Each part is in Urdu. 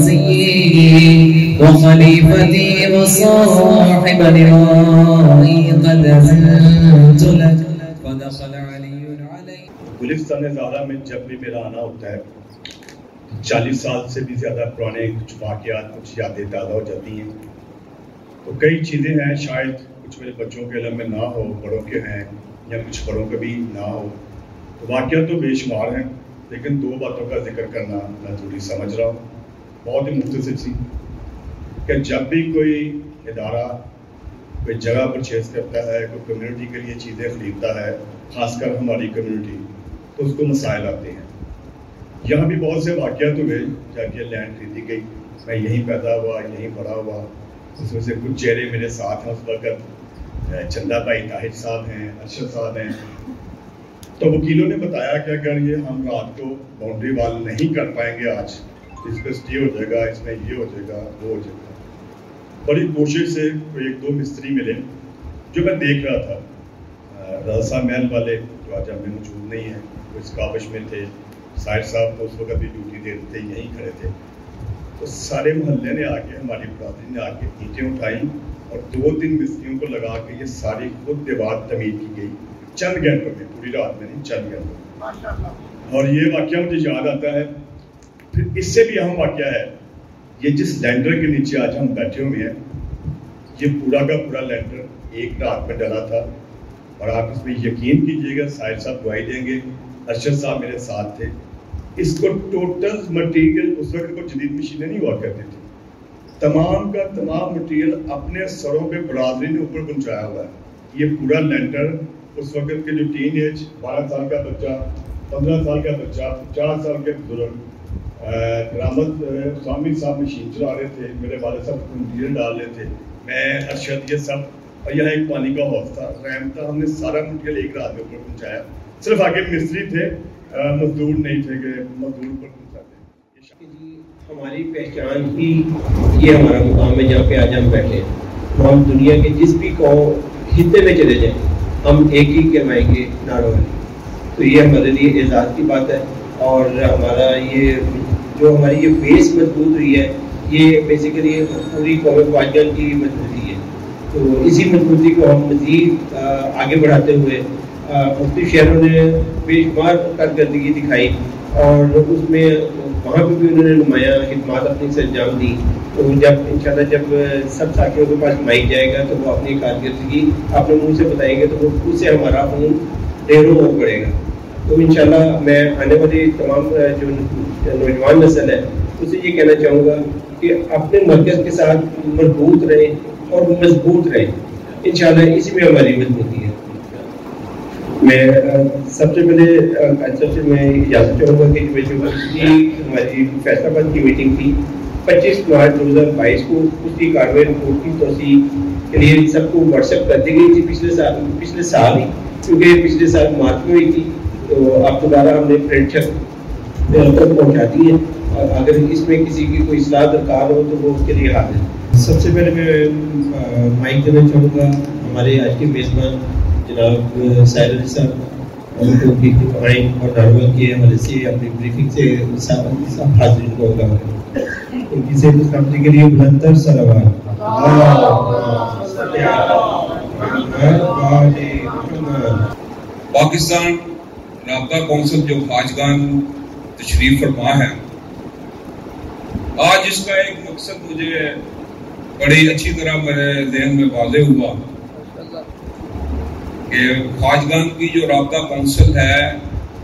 وسيدي وخليفتي وصاحب لوائي قد أذنت لك فدخل علي عليه. گلستان زہرا میں جب بھی میرا آنا ہوتا ہے 40 سال سے بھی زیادہ پرانے کچھ واقعات کچھ یادیں تازہ ہو جاتی ہیں. تو کئی چیزیں ہیں شاید کچھ میرے بچوں کے علم میں نہ ہو، بڑوں کے ہیں یا کچھ بڑوں کے بھی نہ ہو. تو واقعات تو بے شمار ہیں، لیکن 2 باتوں کا ذکر کرنا میں ضروری سمجھ رہا ہوں. بہت ہی مختصر سی کہ جب بھی کوئی ادارہ کوئی جگہ پرچیز کرتا ہے، کوئی کمیونٹی کے لیے چیزیں خریدتا ہے، خاص کر ہماری کمیونٹی، تو اس کو مسائل آتے ہیں. یہاں بھی بہت سے واقعات ہوئے جب یہ لینڈ خریدی گئی. میں یہیں پیدا ہوا، یہیں بڑا ہوا. اس میں سے کچھ چہرے میرے ساتھ ہیں اس وقت. چندہ بھائی طاہر صاحب ہیں، ارشد صاحب ہیں. تو وکیلوں نے بتایا کہ اگر یہ ہم رات کو باؤنڈری وال نہیں کر پائیں گے آج، اس پہ اسٹے ہو جائے گا، اس میں یہ ہو جائے گا، وہ ہو جائے گا. بڑی کوشش سے کوئی 1-2 مستری ملے جو میں دیکھ رہا تھا. رضا محل والے جو آج ہمیں موجود نہیں ہیں، وہ اس کابش میں تھے. سائر صاحب تو اس وقت بھی ڈیوٹی دے رہے تھے، یہیں کھڑے تھے. تو سارے محلے نے آ کے، ہماری برادری نے آ کے اینٹیں اٹھائیں اور 2-3 مستریوں کو لگا کے یہ ساری خود دیوار تعمیر کی گئی چند گھنٹوں میں، پوری رات میں نہیں، چند گھنٹوں میں. اور یہ واقعہ مجھے یاد آتا ہے. پھر اس سے بھی اہم واقعہ ہے یہ جس لینڈر کے نیچے آج ہم بیٹھے ہوئے ہیں، یہ پورا کا پورا لینڈر ایک رات میں ڈلا تھا. اور آپ اس میں یقین کیجئے گا، سائر صاحب گواہی دیں گے، ارشد صاحب میرے ساتھ تھے. اس کو ٹوٹل مٹیریل، اس وقت کو جدید مشینیں نہیں ہوا کرتی تھی، تمام کا تمام مٹیریل اپنے سروں پہ برادری نے اوپر پہنچایا ہوا ہے. یہ پورا لینڈر اس وقت کے جو ٹین ایج 12 سال کا بچہ، 15 سال کا بچہ، 50 سال کے بزرگ، کرامت سوامی صاحب مشین چلا رہے تھے، میرے والد صاحب مٹیریل ڈال رہے تھے، میں ارشد، یہ سب. اور یہاں ایک پانی کا حوض تھا، رحم تھا. ہم نے سارا مٹیریل ایک رات میں اوپر پہنچایا. صرف آگے مستری تھے، مزدور نہیں تھے کہ مزدور اوپر پہنچاتے. ہماری پہچان ہی یہ ہمارا مقام ہے جہاں پہ آج ہم بیٹھے ہیں. ہم دنیا کے جس بھی خطے میں چلے جائیں، ہم ایک ہی کہلائیں گے، نارووالی. تو یہ ہمارے لیے اعزاز کی بات ہے. اور ہمارا یہ جو ہماری یہ بیس مضبوط ہوئی ہے، یہ بیسیکلی پوری قوم خواجگان کی مضبوطی ہے. تو اسی مضبوطی کو ہم مزید آگے بڑھاتے ہوئے مختلف شہروں نے بے شمار کارکردگی دکھائی، اور اس میں وہاں پہ بھی انہوں نے نمایاں خدمات اپنی سے انجام دی. تو جب انشاءاللہ جب سب ساتھیوں کے پاس مائی جائے گا تو وہ اپنی کارکردگی اپنے منہ سے بتائیں گے، تو وہ خود سے ہمارا خون ڈھیروں ہو پڑے گا. تو انشاءاللہ میں آنے والی تمام جو نوجوان نسل ہے اسے یہ کہنا چاہوں گا کہ اپنے مرکز کے ساتھ مربوط رہیں اور مضبوط رہیں. انشاءاللہ اسی میں ہماری مضبوطی ہے. میں سب سے پہلے میں اجازت چاہوں گا کہ جو ہماری فیصلہ آباد کی میٹنگ تھی 25 مارچ 2022 کو، اس کی کارروائی رپورٹ کی توسیع کے لیے سب کو واٹس ایپ کر دی گئی تھی پچھلے سال ہی، کیونکہ پچھلے سال مارچ میں ہوئی تھی. تو آپ دوبارہ ہم نے پرنٹ چیک تک پہنچا دی ہے، اور اگر اس میں کسی کی کوئی اصلاح درکار ہو تو وہ اس کے لیے حاضر ہے. سب سے پہلے میں مائک دینا چاہوں گا ہمارے آج کے میزبان جناب سائر علی صاحب، اور ناروال کے حوالے سے اپنی بریفنگ سے حاضرین کو آگاہ کریں. ان کی صحت و سلامتی کے لیے بلندر صلوات. پاکستان رابطہ کونسل جو خواجگان تشریف فرما ہے، آج اس کا ایک مقصد مجھے بڑی اچھی طرح میرے ذہن میں واضح ہوا کہ خواجگان کی جو رابطہ کونسل ہے،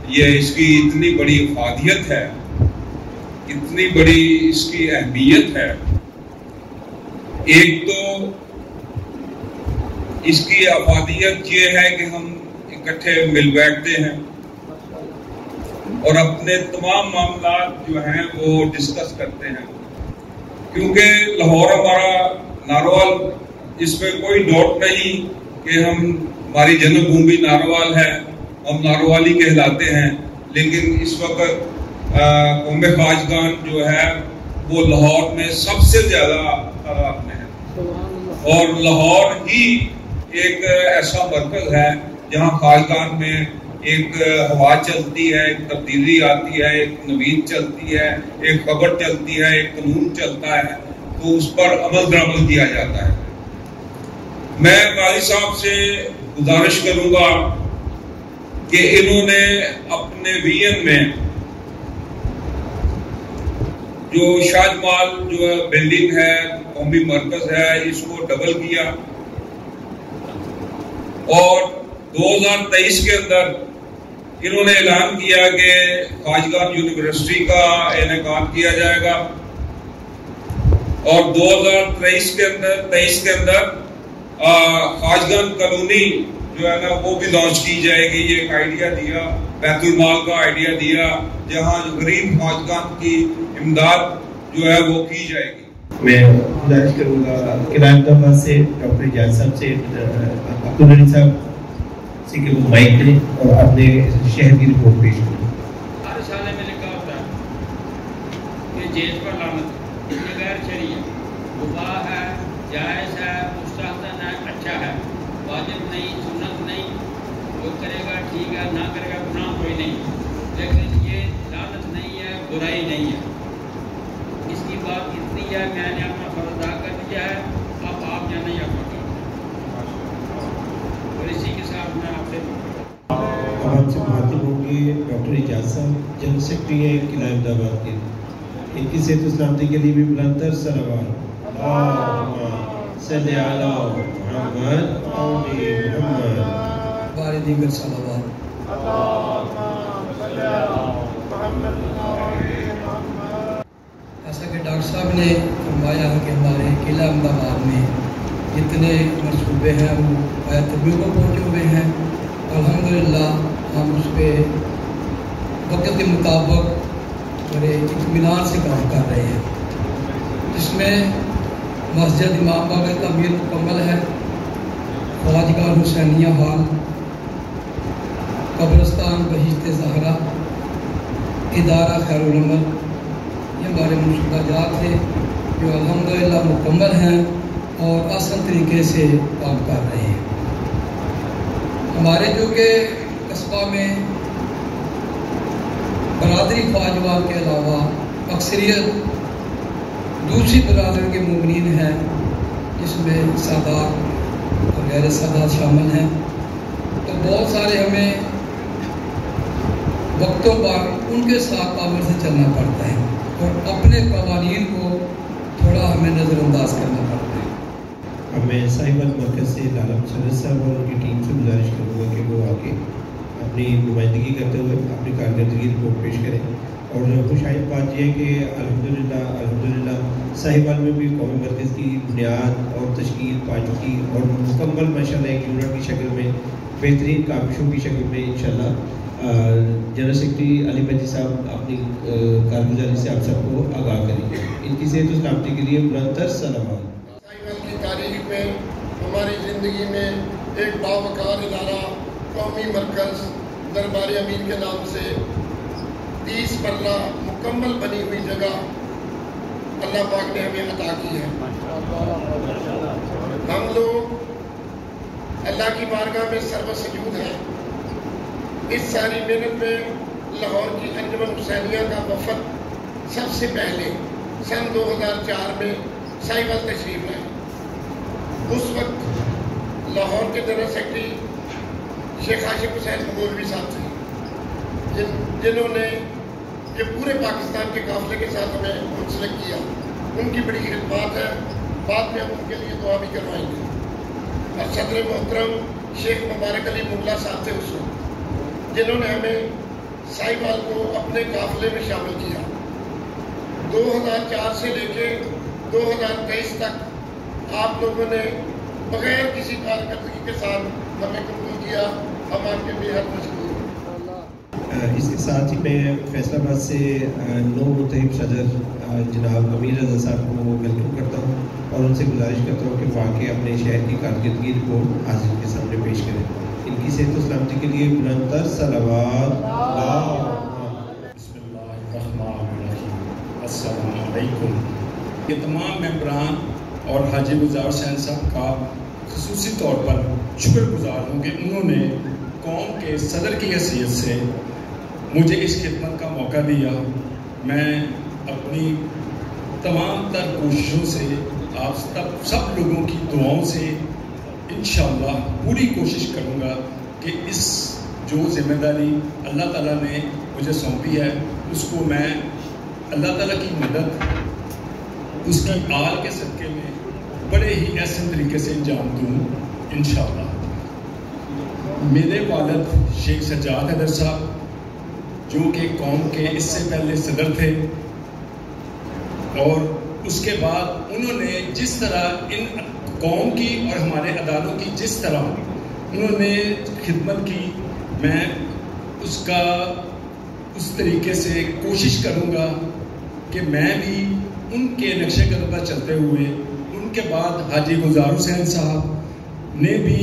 یہ اس کی اتنی بڑی افادیت ہے، اتنی بڑی اس کی اہمیت ہے. ایک تو اس کی افادیت یہ ہے کہ ہم اکٹھے مل بیٹھتے ہیں اور اپنے تمام معاملات جو ہیں وہ ڈسکس کرتے ہیں. کیونکہ لاہور ہمارا ناروال، اس میں کوئی ڈاؤٹ نہیں کہ ہماری جنم بھومی ناروال ہے، ہم ناروالی کہلاتے ہیں. لیکن اس وقت قوم خواجگان جو ہے وہ لاہور میں سب سے زیادہ تعداد میں ہے، اور لاہور ہی ایک ایسا مرکز ہے جہاں خواجگان میں ایک ہوا چلتی ہے، ایک تبدیلی آتی ہے، ایک نوید چلتی ہے، ایک خبر چلتی ہے، ایک قانون چلتا ہے، تو اس پر عمل درآمد کیا جاتا ہے۔ میں قاری صاحب سے گزارش کروں گا کہ انہوں نے اپنے ویژن میں جو شاہ جمال جو بلڈنگ ہے، قومی مرکز ہے، اس کو ڈبل کیا اور 2023 کے اندر انہوں نے اعلان کیا کہ خواجگان یونیورسٹی کا انعقاد کیا جائے گا اور 2023 کے اندر خواجگان کالونی جو ہے نا وہ بھی لانچ کی جائے گی۔ یہ ایک آئیڈیا دیا، بیت المال کا آئیڈیا دیا، جہاں غریب خواجگان کی امداد جو ہے وہ کی جائے گی۔ میں گزارش کروں گا قلعہ احمدآباد سے ڈاکٹر اعجاز صاحب سے، عبدالعلی صاحب سے کہ وہ مائک دیں اور اپنے شہر کی رپورٹ پیش کریں۔ ہر رسالے میں لکھا ہوتا ہے کہ جیز پر لعنت، یہ غیر شرعی ہے، مباح ہے، جائز ہے، مستحسن ہے، اچھا ہے، واجب نہیں، سنت نہیں، جو کرے گا ٹھیک ہے، نہ کرے گا گناہ کوئی نہیں، لیکن یہ لعنت نہیں ہے، برائی نہیں ہے۔ اس کی بات اتنی ہے، میں نے اپنا فرض ادا کر دیا ہے، اب آپ جانا یا پکڑ، اور اسی کے ساتھ میں آپ سے اب آپ سے مخاطب ہوں گے ڈاکٹر اعجاز صاحب، جنرل سیکرٹری ہیں قلعہ احمدآباد کے، ان کی صحت و سلامتی کے لیے بھی بلندر صلوات، اللہم صلی علی محمد آل محمد، بارے دیگر صلوات۔ ایسا کہ ڈاکٹر صاحب نے فرمایا ہے کہ ہمارے قلعہ احمدآباد میں جتنے منصوبے ہیں وہ تبلیغ کو پہنچے ہوئے ہیں، الحمدللہ ہم اس پہ وقت کے مطابق بڑے اطمینان سے کام کر رہے ہیں، جس میں مسجد امام باغ کی تعمیر مکمل ہے، خواجگاہ حسینیہ ہال، قبرستان بہشت زہرا، ادارہ خیر العمل، یہ ہمارے منصوبہ جات ہیں جو الحمدللہ مکمل ہیں اور آسان طریقے سے کام کر رہے ہیں۔ ہمارے جو کہ قصبہ میں برادری خواجگان کے علاوہ اکثریت دوسری برادری کے مومنین ہیں، جس میں سادات اور غیر سادات شامل ہیں، تو بہت سارے ہمیں وقتوں پر ان کے ساتھ پاور سے چلنا پڑتا ہے اور اپنے قوانین کو تھوڑا ہمیں نظر انداز کرنا پڑتا ہے۔ اب میں صاحب المرکز سے لالہ مسرت صاحب اور ان کی ٹیم سے گزارش کروں گا کہ وہ آ کے اپنی نمائندگی کرتے ہوئے اپنی کارکردگی رپورٹ پیش کریں، اور خوشائن بات یہ ہے کہ الحمدللہ صاحبال میں بھی قومی مرکز کی بنیاد اور تشکیل پا چکی اور مکمل ماشاءاللہ ایک یونٹ کی شکل میں، بہترین کاوشوں کی شکل میں انشاءاللہ جنرل سیکرٹری علی مجید صاحب اپنی کارگزاری سے آپ سب کو آگاہ کریں گے۔ ان کی صحت و سلامتی کے لیے بلندر صلوات۔ صاحبال کی تاریخ میں ہماری زندگی میں ایک باوقار ادارہ قومی مرکز دربار امیر کے نام سے 30 مرلہ مکمل بنی ہوئی جگہ اللہ پاک نے ہمیں عطا کی ہے۔ ہم لوگ اللہ کی بارگاہ میں سرو سجود ہیں۔ اس ساری محنت میں لاہور کی انجمن حسینیہ کا وفد سب سے پہلے سن 2004 میں صاحبال تشریف لائے۔ اس وقت لاہور کے جنرل سیکرٹری شیخ عاشق حسین مغولوی صاحب تھے، جنہوں نے یہ پورے پاکستان کے قافلے کے ساتھ ہمیں منسلک کیا۔ ان کی بڑی خدمات ہے، بعد میں ہم ان کے لیے دعا بھی کروائیں گے۔ اور صدر محترم شیخ مبارک علی مغلا صاحب تھے اس وقت، جنہوں نے ہمیں صاحبال کو اپنے قافلے میں شامل کیا۔ 2004 سے لے کے 2023 تک آپ لوگوں نے بغیر کسی کارکردگی کے ساتھ ہمیں قبول کیا، ہم آپ کے بے حد مشکور ہیں۔ اس کے ساتھ ہی میں فیصل آباد سے نو متحب صدر جناب امیر رضا صاحب کو ویلکم کرتا ہوں اور ان سے گزارش کرتا ہوں کہ واقع اپنے شہر کی کارکردگی رپورٹ حاضر کے سامنے پیش کریں۔ ان کی صحت و سلامتی کے لیے بلندر صلوات۔ بسم اللہ الرحمن الرحیم، السلام علیکم۔ یہ تمام ممبران اور حاجی گلزار حسین صاحب کا خصوصی طور پر شکر گزار ہوں کہ انہوں نے قوم کے صدر کی حیثیت سے مجھے اس خدمت کا موقع دیا، میں اپنی تمام تر کوششوں سے آپ سب لوگوں کی دعاؤں سے انشاءاللہ پوری کوشش کروں گا کہ اس جو ذمہ داری اللہ تعالیٰ نے مجھے سونپی ہے اس کو میں اللہ تعالیٰ کی مدد، اس کی آل کے صدقے میں بڑے ہی احسن طریقے سے انجام دوں انشاءاللہ۔ میرے والد شیخ سجاد حیدر صاحب جو کہ قوم کے اس سے پہلے صدر تھے، اور اس کے بعد انہوں نے جس طرح ان قوم کی اور ہمارے اداروں کی جس طرح انہوں نے خدمت کی، میں اس طریقے سے کوشش کروں گا کہ میں بھی ان کے نقش قدم پر چلتے ہوئے، ان کے بعد حاجی گلزار حسین صاحب نے بھی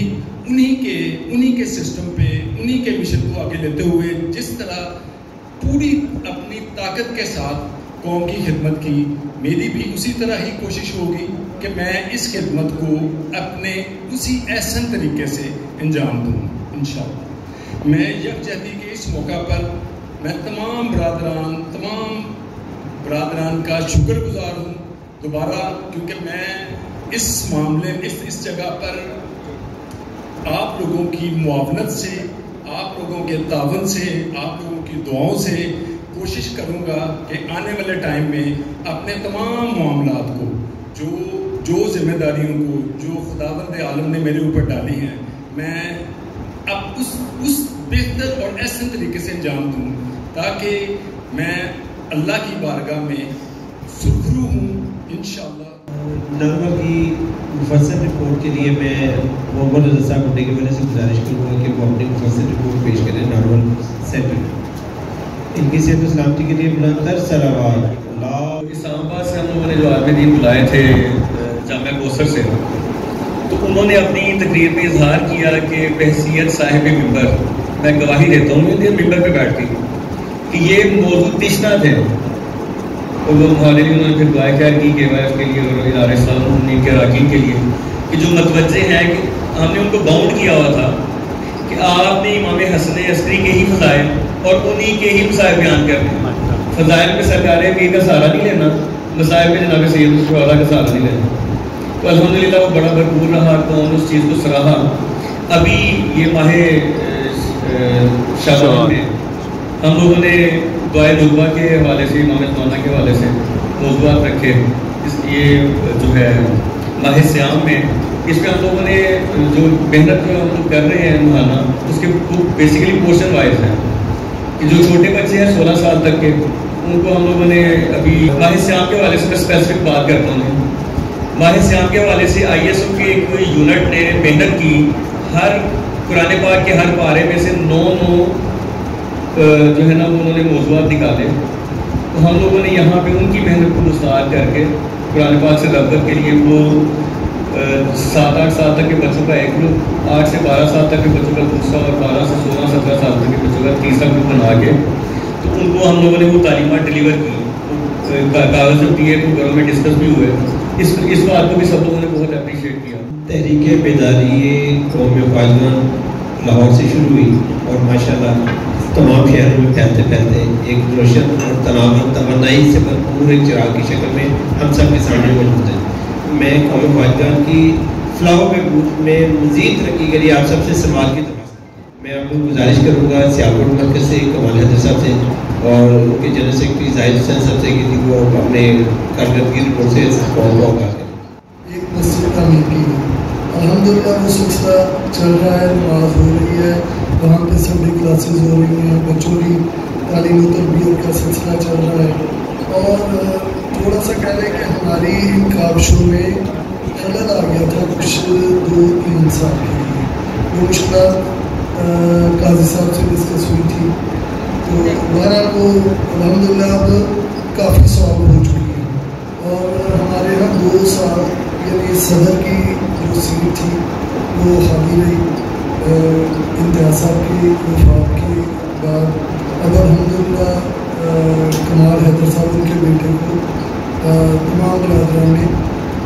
انہی کے سسٹم پہ انہی کے مشن کو آگے لیتے ہوئے جس طرح پوری اپنی طاقت کے ساتھ قوم کی خدمت کی، میری بھی اسی طرح ہی کوشش ہوگی کہ میں اس خدمت کو اپنے اسی احسن طریقے سے انجام دوں انشاءاللہ۔ میں یکجہتی کے اس موقع پر میں تمام برادران کا شکر گزار ہوں دوبارہ، کیونکہ میں اس معاملے اس جگہ پر آپ لوگوں کی معاونت سے، آپ لوگوں کے تعاون سے، آپ لوگوں کی دعاؤں سے کوشش کروں گا کہ آنے والے ٹائم میں اپنے تمام معاملات کو، جو ذمہ داریوں کو جو خداوند عالم نے میرے اوپر ڈالی ہیں، میں اب اس بہتر اور احسن طریقے سے انجام دوں تاکہ میں اللہ کی بارگاہ میں سرخرو ہوں انشاءاللہ۔ نرمل کی مفصل رپورٹ کے لیے میں محمد رضا صاحب اٹھنے کی وجہ سے گزارش کروں گا کہ وہ اپنی مفصل رپورٹ پیش کریں نرمل سینٹر۔ ان کی صحت و سلامتی کے لیے بلندر صلوات۔ اسلام آباد سے ہم لوگوں نے جو عالم دین بلائے تھے جامعہ کوثر سے، تو انہوں نے اپنی تقریر میں اظہار کیا کہ بحیثیت صاحب ممبر میں گواہی دیتا ہوں ممبر پہ بیٹھ کے کہ یہ موضوع تشنا تھے، اور وہ ہمارے لیے انہوں نے پھر دعائیں خیر کی KYF کے لیے اور ادارے اسلام کے اراکین کے لیے کہ جو متوجہ ہیں کہ ہم نے ان کو باؤنڈ کیا ہوا تھا کہ آپ نے امام حسن عسکری کے ہی فضائل اور انہی کے ہی مسائل بیان کرنے ہیں۔ فضائل میں سرکار پیر کا سہارا نہیں لینا، مسائل میں جناب سید الشہداء کا سہارا نہیں لینا۔ تو الحمدللہ وہ بڑا بھرپور رہا، قوم اس چیز کو سراہا۔ ابھی یہ ماہ شعبان میں ہم لوگوں نے دعائے نخبہ کے حوالے سے، امام زمانہ کے حوالے سے موضوعات رکھے۔ یہ جو ہے ماہ سیام میں اس پہ ہم لوگوں نے جو محنت ہم لوگ کر رہے ہیں ماہانہ، اس کے بیسیکلی پورشن وائز ہیں کہ جو چھوٹے بچے ہیں 16 سال تک کے، ان کو ہم لوگوں نے ابھی ماہ سیام کے حوالے سے میں اسپیسیفک بات کرتا ہوں۔ ماہ سیام کے حوالے سے ISO کے کوئی یونٹ نے محنت کی، ہر قرآن پاک کے ہر پارے میں سے 9 جو ہے نا وہ انہوں نے موضوعات نکالے، تو ہم لوگوں نے یہاں پہ ان کی محنت کو مستعار کر کے قرآن پاک سے رغبت کے لیے وہ 7-8 سال تک کے بچوں کا ایک گروپ، 8 سے 12 سال تک کے بچوں کا دوسرا، اور 12 سے 16-17 سال تک کے بچوں کا تیسرا گروپ بنا کے تو ان کو ہم لوگوں نے وہ تعلیمات ڈلیور کی، کاغذ جو دیے تو گھروں میں ڈسکس بھی ہوئے۔ اس بات کو بھی سب لوگوں نے بہت اپریشیٹ کیا۔ تحریک بیداری قوم افغان لاہور سے شروع ہوئی اور ماشاءاللہ تمام شہروں میں پھیلتے پھیلتے ایک روشن اور توانائی سے بھرپور ایک چراغ کی شکل میں ہم سب کے سامنے موجود ہے۔ میں قوم افغان کی فلاح و بہبود میں مزید ترقی کے لیے آپ سب سے سماعت کی درخواست میں آپ کو گزارش کروں گا سیالکوٹ مرکز سے کمال حیدر صاحب سے اور ان کے جنرل سیکرٹری زاہد حسین صاحب سے کہ وہ اپنے کارکردگی رپورٹ سے قوم کو آغاز کریں۔ ایک مسجد تعمیر کی الحمدللہ وہ سلسلہ چل رہا ہے، نماز ہو رہی ہے، وہاں پہ سنڈے کلاسز ہو رہی ہیں، بچوں کی تعلیم و تربیت کا سلسلہ چل رہا ہے، اور تھوڑا سا کہہ لیں کہ ہماری ان کاوشوں میں خلل آ گیا تھا کچھ 2-3 سال کے لیے۔ وہ مشکلات قاضی صاحب سے ڈسکس ہوئی تھی، تو بہرحال وہ الحمدللہ اب کافی سالو ہو چکی ہے، اور ہمارے یہاں 2 سال یعنی صدر کی جو سیٹ تھی وہ خالی رہی امتیاز صاحب کی وفات کے بعد۔ اب الحمدللہ کمال حیدر صاحب ان کے بیٹے کو تمام برادران نے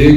1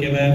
KYF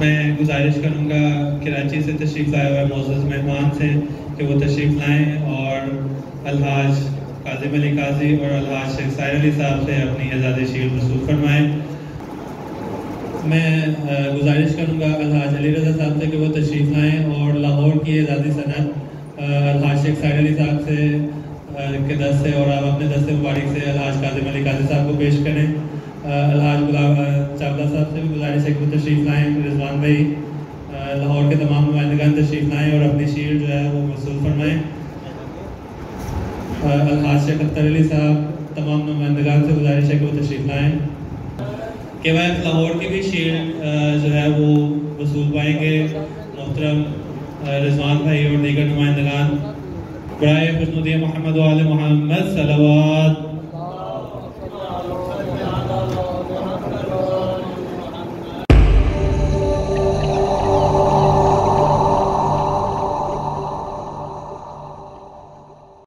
میں گزارش کروں گا کراچی سے تشریف لائے ہوئے معزز مہمان سے کہ وہ تشریف لائیں اور الحاج کاظم علی قاضی اور الحاج شیخ ساحر علی صاحب سے اپنی اعزازی شیلڈ وصول فرمائیں۔ میں گزارش کروں گا الحاج علی رضا صاحب سے کہ وہ تشریف لائیں اور لاہور کی اعزازی سند الحاج شیخ ساحر علی صاحب سے کے دست سے اور آپ اپنے دست مبارک سے الحاج کاظم علی قاضی صاحب کو پیش کریں۔ الحاج غلام چاولہ صاحب سے بھی گزارش ہے کہ وہ تشریف لائیں۔ رضوان بھائی لاہور کے تمام نمائندگان تشریف لائیں اور اپنی شیلڈ جو ہے وہ وصول فرمائیں۔ الحاج شیخ اختر علی صاحب تمام نمائندگان سے گزارش ہے کہ وہ تشریف لائیں کہ وہ لاہور کی بھی شیلڈ جو ہے وہ وصول پائیں گے۔ محترم رضوان بھائی اور دیگر نمائندگان برائے خوشنودی محمد و آل محمد صلوات۔